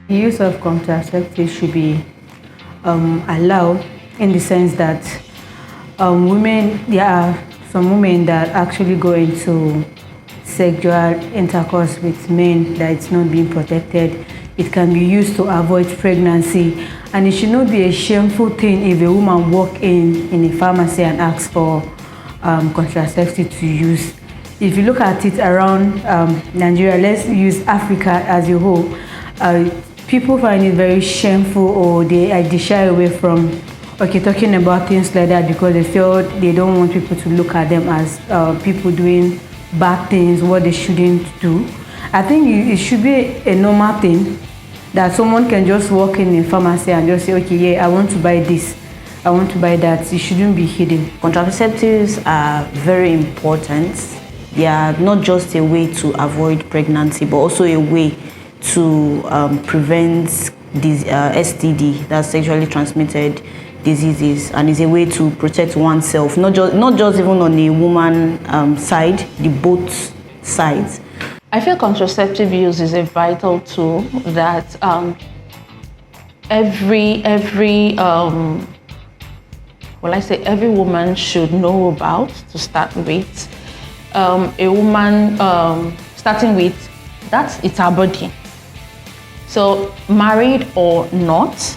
The use of contraceptives should be allowed in the sense that there are some women that actually go into sexual intercourse with men that it's not being protected. It can be used to avoid pregnancy, and it should not be a shameful thing if a woman walk in a pharmacy and ask for contraceptive to use. If you look at it around Nigeria, let's use Africa as a whole, people find it very shameful, or they shy away from talking about things like that because they feel they don't want people to look at them as people doing bad things, what they shouldn't do. I think it should be a normal thing that someone can just walk in a pharmacy and just say, okay, yeah, I want to buy this, I want to buy that. It shouldn't be hidden. Contraceptives are very important. They are not just a way to avoid pregnancy, but also a way to prevent this STD, that's sexually transmitted diseases, and is a way to protect oneself, not just even on the woman side, the both sides. I feel contraceptive use is a vital tool that every woman should know about to start with. A woman starting with, it's her body. So married or not,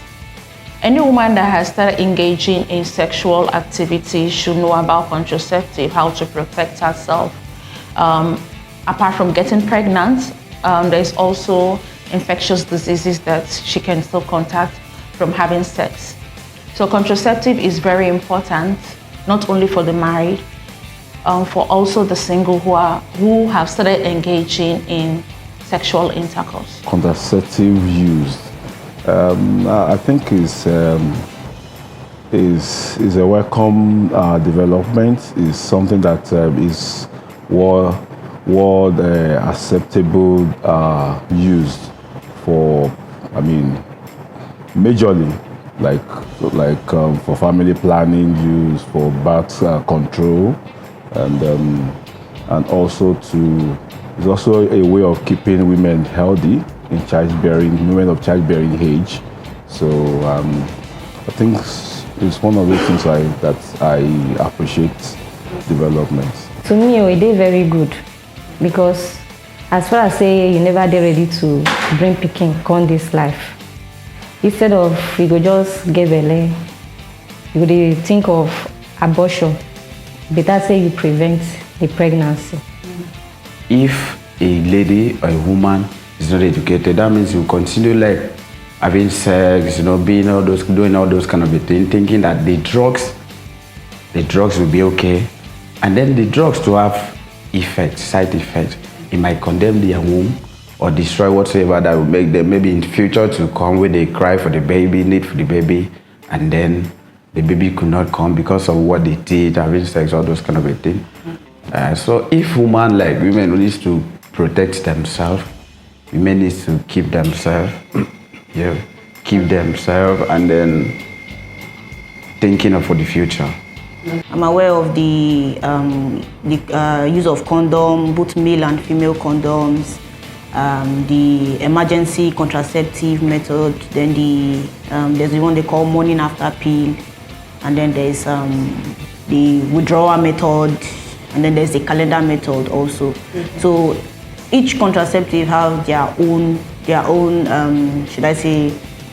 any woman that has started engaging in sexual activity should know about contraceptive, how to protect herself. Apart from getting pregnant, there's also infectious diseases that she can still contact from having sex. So contraceptive is very important, not only for the married, for also the single who have started engaging in sexual intercourse. Contraceptive use, I think is a welcome development. Is something that is world acceptable, used for, majorly, like for family planning, use for birth control, and also it's also a way of keeping women healthy in women of childbearing age. So I think it's one of the things that I appreciate development. To me, it is very good, because as far as say you never dey ready to bring pikin come this life, instead of you go just get belle, you go dey think of abortion. Better say you prevent the pregnancy. If a lady or a woman is not educated, that means you continue like having sex, doing all those kind of things, thinking that the drugs will be okay, and then the drugs to have side effects. It might condemn their womb or destroy whatsoever that will make them maybe in future to come where they cry for the baby, need for the baby, and then the baby could not come because of what they did, having sex, all those kind of things. So if women needs to protect themselves, women needs to keep themselves, and then thinking of for the future. I'm aware of the use of condom, both male and female condoms, the emergency contraceptive method, then there's the one they call morning after pill, and then there's the withdrawal method, and then there's the calendar method also. Mm-hmm. So each contraceptive have their own they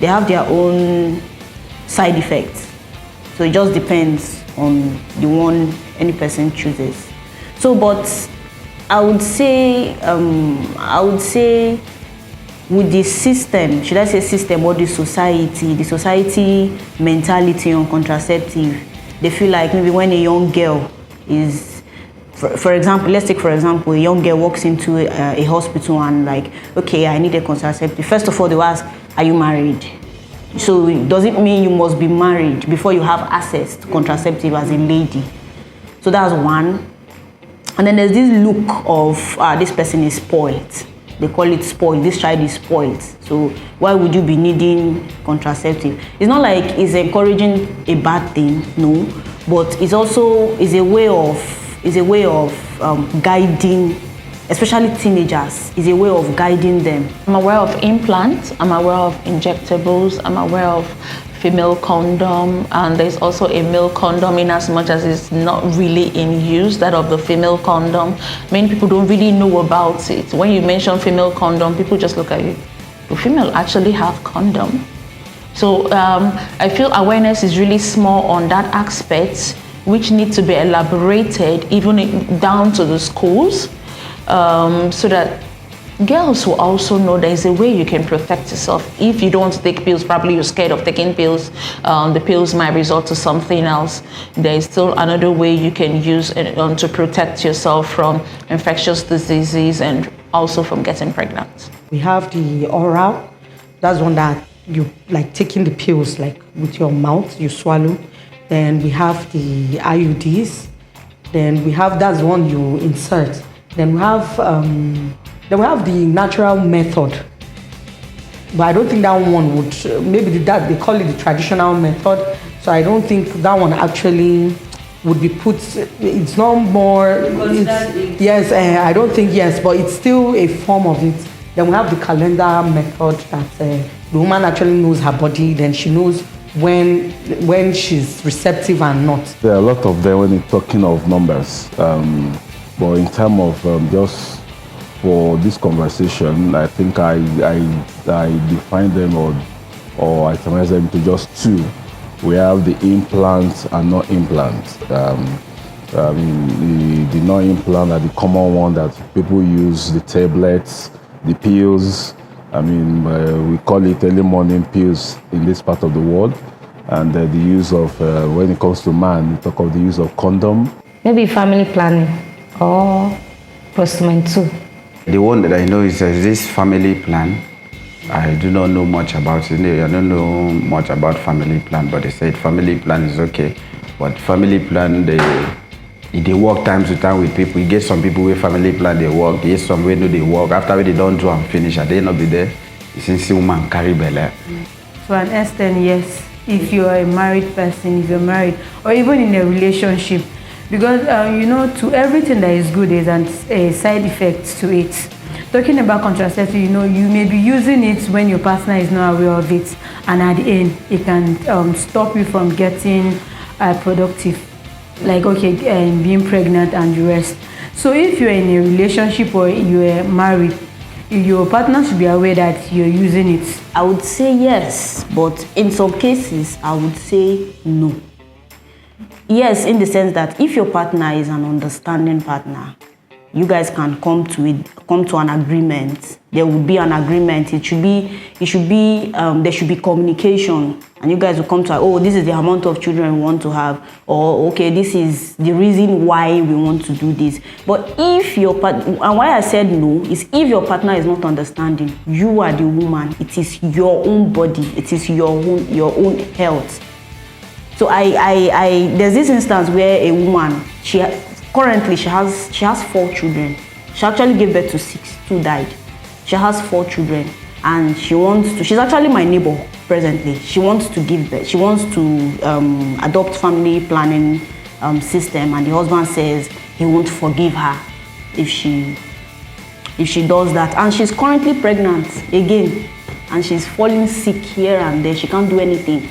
have their own side effects. So it just depends on the one any person chooses. So, but I would say with the system, should I say system, or the society mentality on contraceptive, they feel like maybe when a young girl is, for example, let's take for example, a young girl walks into a hospital and like, okay, I need a contraceptive. First of all, they will ask, are you married? So does it mean you must be married before you have access to contraceptive as a lady? So that's one. And then there's this look of this person is spoiled. They call it spoiled. This child is spoiled. So why would you be needing contraceptive? It's not like it's encouraging a bad thing, no. But it's also a way of guiding especially teenagers, is a way of guiding them? I'm aware of implants, I'm aware of injectables, I'm aware of female condom, and there's also a male condom in as much as it's not really in use, that of the female condom. Many people don't really know about it. When you mention female condom, people just look at you. Do female actually have condom? So I feel awareness is really small on that aspect, which needs to be elaborated even down to the schools, so that girls will also know there is a way you can protect yourself. If you don't want to take pills, probably you're scared of taking pills, the pills might result to something else. There is still another way you can use to protect yourself from infectious diseases and also from getting pregnant. We have the oral, that's one that you like taking the pills like with your mouth, you swallow. Then we have the IUDs, then we have, that's one you insert. Then we have the natural method, but I don't think that one would, maybe that they call it the traditional method, so I don't think that one actually would be put, it's not more, yes, I don't think, yes, but it's still a form of it. Then we have the calendar method that the woman actually knows her body, then she knows when she's receptive and not. There are a lot of them when you're talking of numbers, but in terms of just for this conversation, I think I define them or itemize them into just two. We have the implants and not implants. The non-implant are the common one that people use, the tablets, the pills. We call it early morning pills in this part of the world. And the use of, when it comes to man, we talk of the use of condom. Maybe family planning or postman too. The one that I know is this family plan. I do not know much about it. I don't know much about family plan, but they said family plan is okay. But family plan, they work time to time with people. You get some people with family plan, they work. You get some way they work. After they don't do and finish, at the end of the day, since the woman carry belly. To an extent, yes. If you are a married person, if you're married, or even in a relationship, because to everything that is good, there's a side effect to it. Talking about contraceptive, you may be using it when your partner is not aware of it, and at the end, it can stop you from getting productive, like being pregnant and the rest. So if you're in a relationship or you're married, your partner should be aware that you're using it. I would say yes, but in some cases, I would say no. Yes, in the sense that if your partner is an understanding partner, you guys can come to an agreement. There will be an agreement. There should be communication, and you guys will come to, this is the amount of children we want to have, or okay, this is the reason why we want to do this. But if your partner, and why I said no is if your partner is not understanding, you are the woman. It is your own body. It is your own health. So there's this instance where a woman, currently she has 4 children. She actually gave birth to 6, 2 died. She has 4 children, and she's actually my neighbor presently. She wants to give birth. She wants to adopt family planning system, and the husband says he won't forgive her if she does that. And she's currently pregnant again, and she's falling sick here and there. She can't do anything.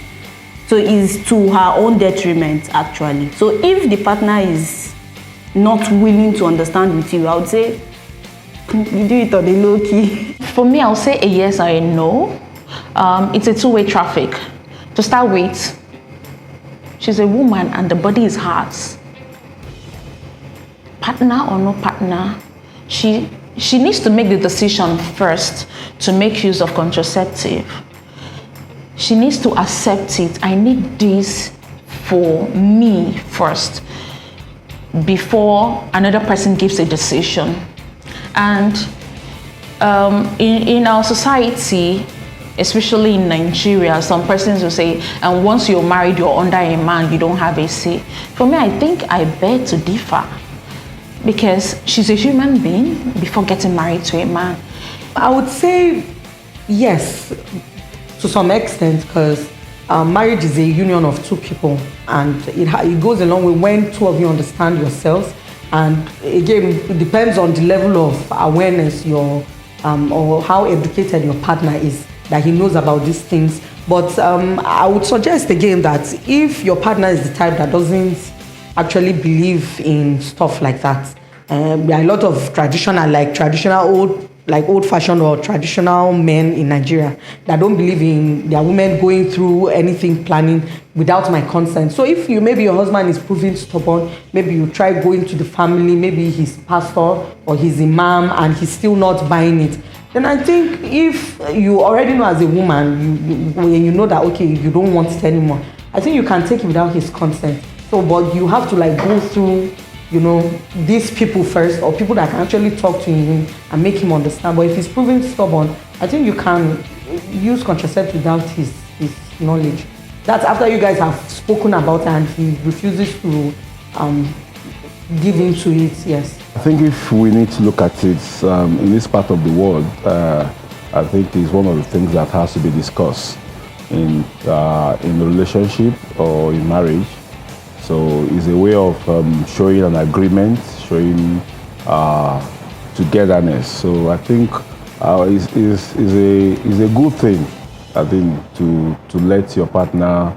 So it's to her own detriment, actually. So if the partner is not willing to understand with you, I would say you do it on the low key. For me, I'll say a yes or a no. It's a two-way traffic. To start with, she's a woman and the body is hers. Partner or no partner, she needs to make the decision first to make use of contraceptive. She needs to accept it. I need this for me first before another person gives a decision. And in our society, especially in Nigeria, some persons will say, and once you're married, you're under a man, you don't have a say. For me, I think I beg to differ, because she's a human being before getting married to a man. I would say yes, to some extent, because marriage is a union of 2 people, and it goes a long way when 2 of you understand yourselves And again, it depends on the level of awareness your or how educated your partner is, that he knows about these things. But I would suggest again that if your partner is the type that doesn't actually believe in stuff like that, there are a lot of old-fashioned or traditional men in Nigeria that don't believe in their women going through anything planning without my consent. So if maybe your husband is proving stubborn, maybe you try going to the family, maybe his pastor or his imam, and he's still not buying it, then I think if you already know as a woman, you know that, okay, you don't want it anymore, I think you can take it without his consent. So, but you have to go through, these people first, or people that can actually talk to him and make him understand. But if he's proving stubborn, I think you can use contraceptive without his knowledge. That's after you guys have spoken about it and he refuses to give into it, yes. I think if we need to look at it in this part of the world, I think it's one of the things that has to be discussed in a relationship or in marriage. So it's a way of showing an agreement, showing togetherness. So I think it's a good thing, I think, to let your partner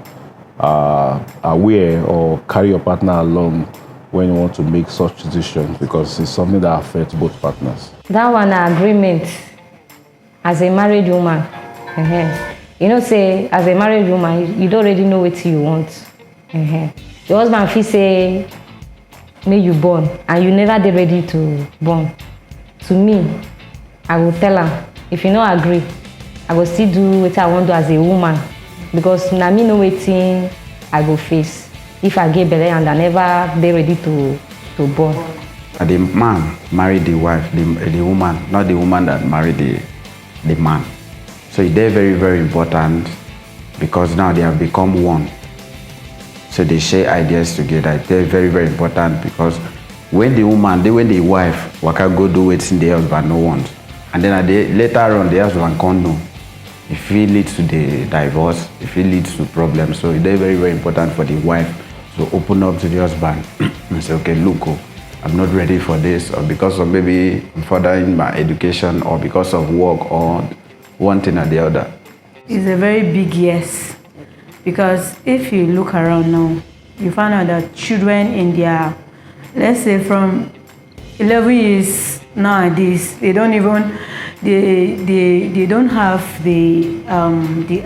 aware or carry your partner along when you want to make such decisions, because it's something that affects both partners. That one agreement as a married woman. Say as a married woman, you don't already know what you want. Your husband feel say, may you born, and you never dey ready to born. To me, I will tell her, if you don't agree, I will still do what I want to do as a woman, because na me know wetin I go face if I get belle and I never dey ready to born. The man married the wife, the woman, not the woman that married the man. So they're very, very important, because now they have become one. So they share ideas together. They're very, very important, because when the wife waka go do wetin the husband no want, and then later on the husband can't know, if it leads to the divorce, if it leads to problems. So they're very, very important for the wife to open up to the husband and say, okay, look, I'm not ready for this, or because of maybe furthering my education, or because of work, or one thing or the other. It's a very big yes. Because if you look around now, you find out that children in their, let's say from 11 years nowadays, they don't even, they don't have the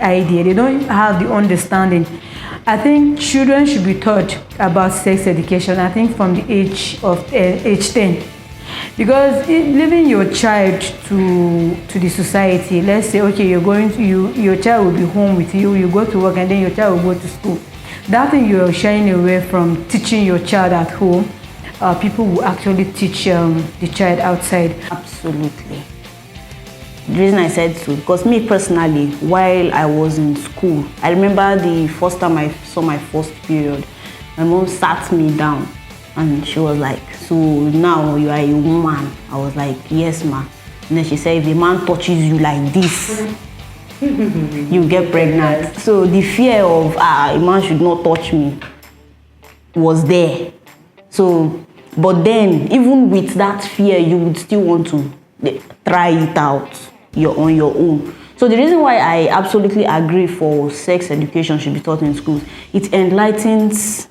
idea, they don't have the understanding. I think children should be taught about sex education, I think from the age 10. Because leaving your child to the society, let's say, okay, your child will be home with you, you go to work, and then your child will go to school. That thing you're shying away from teaching your child at home, people will actually teach the child outside. Absolutely. The reason I said so, because me personally, while I was in school, I remember the first time I saw my first period, my mom sat me down and she was like, so now you are a woman? I was like, yes, ma. And then she said, if a man touches you like this, you get pregnant. So the fear of a man should not touch me was there. So, but then even with that fear, you would still want to try it out on your own. So the reason why I absolutely agree for sex education should be taught in schools, it enlightens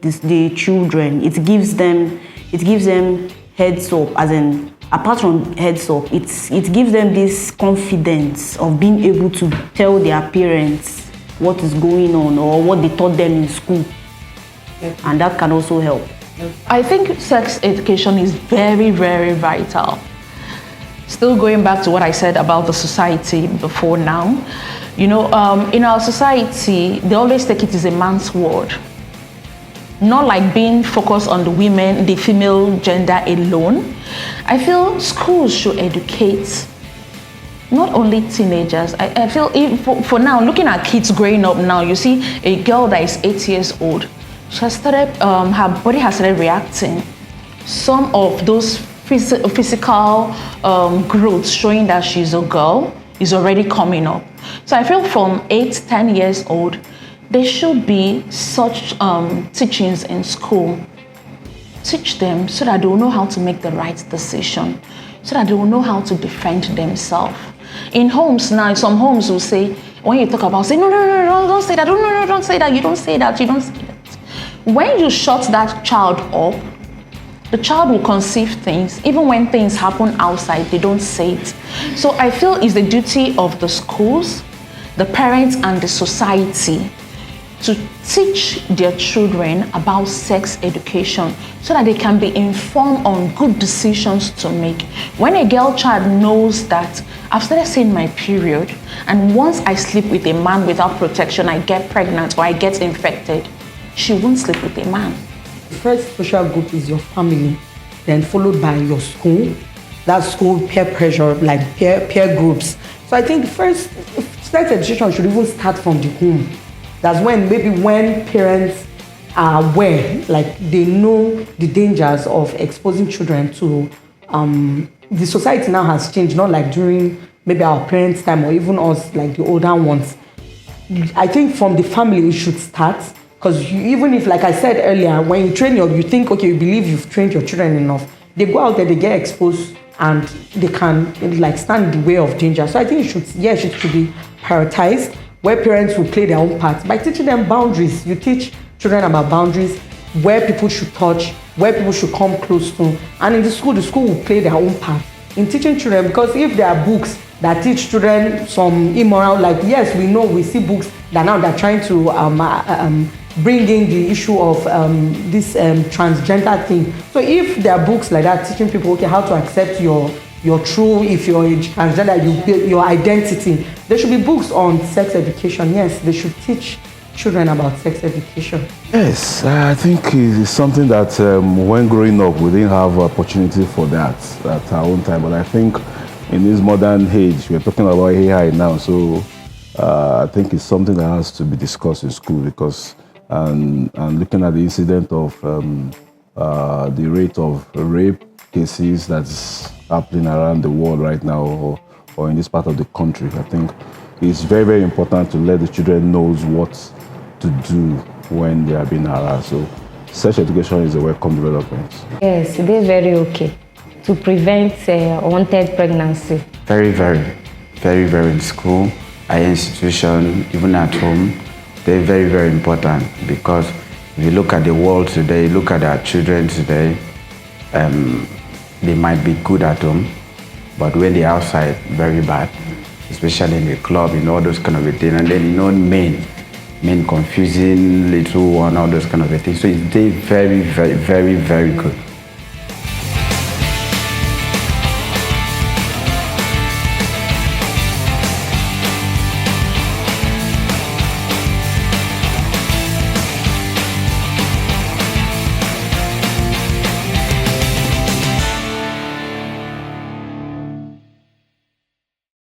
the children. It gives them heads up, as in, apart from heads up, it gives them this confidence of being able to tell their parents what is going on or what they taught them in school. And that can also help. I think sex education is very, very vital. Still going back to what I said about the society before now, in our society, they always take it as a man's word. Not like being focused on the women, the female gender alone. I feel schools should educate not only teenagers. I feel for now, looking at kids growing up now, you see a girl that is 8 years old. She has started, her body has started reacting. Some of those physical growth showing that she's a girl is already coming up. So I feel from 8-10 years old, there should be such teachings in school. teach them so that they will know how to make the right decision, so that they will know how to defend themselves. In homes now, some homes will say, when you talk about, say, no, don't say that, no, don't say that, you don't say that, you don't say that. When you shut that child up, the child will conceive things. Even when things happen outside, they don't say it. So I feel it's the duty of the schools, the parents, and the society to teach their children about sex education so that they can be informed on good decisions to make. When a girl child knows that I've started seeing my period, and once I sleep with a man without protection, I get pregnant or I get infected, she won't sleep with a man. The first social group is your family, then followed by your school. That school peer pressure, like peer groups. So I think the first sex education should even start from the home. That's when parents are aware, like they know the dangers of exposing children to, the society now has changed, not like during maybe our parents' time or even us, like the older ones. I think from the family it should start, because even if, like I said earlier, when you train you think, okay, you believe you've trained your children enough, they go out there, they get exposed, and they can like stand in the way of danger. So I think it should be prioritized, where parents will play their own part by teaching them boundaries. You teach children about boundaries, where people should touch, where people should come close to. And in the school will play their own part in teaching children, because if there are books that teach children some immoral, like, yes, we see books that now they're trying to bring in the issue of this transgender thing. So if there are books like that teaching people, okay, how to accept your true, if you're a transgender, your identity, there should be books on sex education. Yes, they should teach children about sex education. Yes, I think it's something that when growing up, we didn't have opportunity for that at our own time. But I think in this modern age, we're talking about AI now. So I think it's something that has to be discussed in school, because and looking at the incident of the rate of rape cases that's happening around the world right now, or in this part of the country, I think it's very, very important to let the children know what to do when they are being harassed. So sex education is a welcome development. Yes, they're very okay to prevent unwanted pregnancy. Very, very in school, higher institution, even at home, they're very, very important, because if you look at the world today, look at our children today, they might be good at home, but when they're outside, very bad, especially in the club, all those kind of things. And then, men confusing little one, all those kind of things. So it's very, very, very, very good.